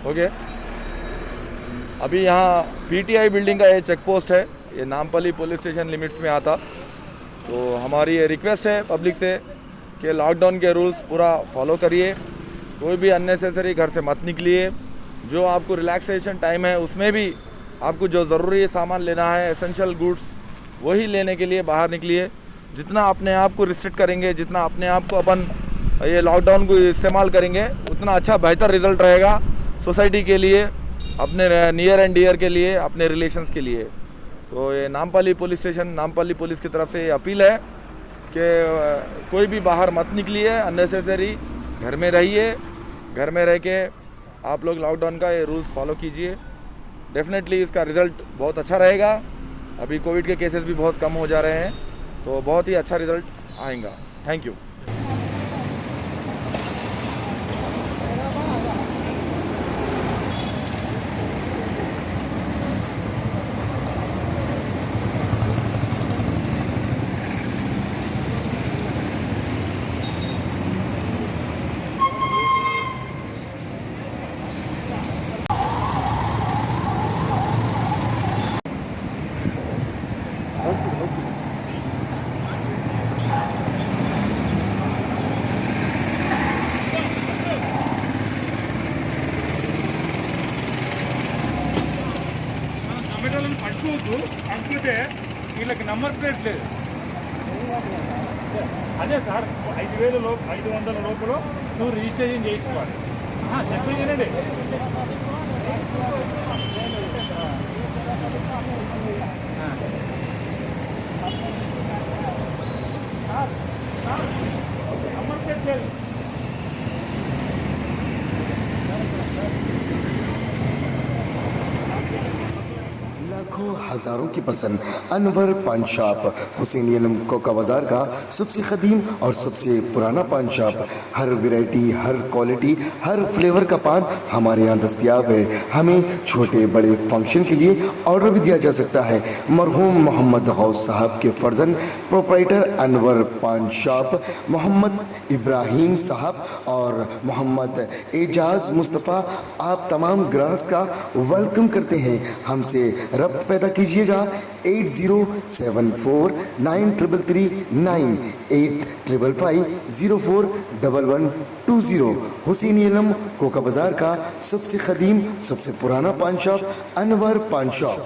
Okay. अभी यहाँ PTI building का ये चेक पोस्ट है, ये नामपल्ली पुलिस स्टेशन लिमिट्स में आता। तो हमारी ये रिक्वेस्ट है पब्लिक से कि लॉकडाउन के रूल्स पूरा फॉलो करिए, कोई भी अननेसेसरी घर से मत निकलिए। जो आपको रिलैक्सेशन टाइम है उसमें भी आपको जो ज़रूरी सामान लेना है, एसेंशियल गुड्स, वही लेने के लिए बाहर निकलिए। जितना अपने आप को रिस्ट्रिक्ट करेंगे, जितना अपने आप को अपन ये लॉकडाउन को इस्तेमाल करेंगे, उतना अच्छा बेहतर रिज़ल्ट रहेगा सोसाइटी के लिए, अपने नियर एंड डियर के लिए, अपने रिलेशंस के लिए। तो ये Nampally police station, Nampally police की तरफ से ये अपील है कि कोई भी बाहर मत निकलिए अननेसेसरी, घर में रहिए। घर में रह के आप लोग लॉकडाउन का ये रूल्स फॉलो कीजिए। डेफिनेटली इसका रिज़ल्ट बहुत अच्छा रहेगा। अभी कोविड के केसेस भी बहुत कम हो जा रहे हैं, तो बहुत ही अच्छा रिज़ल्ट आएगा। Thank you. టమాటాలను పట్టుకోవద్దు, పట్టుకుంటే వీళ్ళకి నంబర్ ప్లేట్ లేదు. అదే సార్ 5,500 లోపల నువ్వు రిజిస్ట్రేషన్ చేయించుకోవాలి. చెప్పేది వినండి. నంబర్ ప్లేట్ లేదు. लाखों हजारों की पसंद अनवर पान शॉप, हुसैनियन कोका बाजार का सबसे कदीम और सबसे पुराना पान शॉप। हर वैरायटी, हर क्वालिटी, हर फ्लेवर का पान हमारे यहाँ दस्तयाब है। हमें छोटे बड़े फंक्शन के लिए ऑर्डर भी दिया जा सकता है। मरहूम मोहम्मद गौस साहब के फर्जंद प्रोप्राइटर अनवर पान शॉप मोहम्मद इब्राहिम साहब और मोहम्मद एजाज मुस्तफ़ा आप तमाम ग्राहक का वेलकम करते हैं। हमसे रब्त पैदा कीजिएगा 8074933339 8555041120। हुसैनियन कोका बाजार का सबसे कदीम, सबसे पुराना पान शॉप अनवर पान शॉप।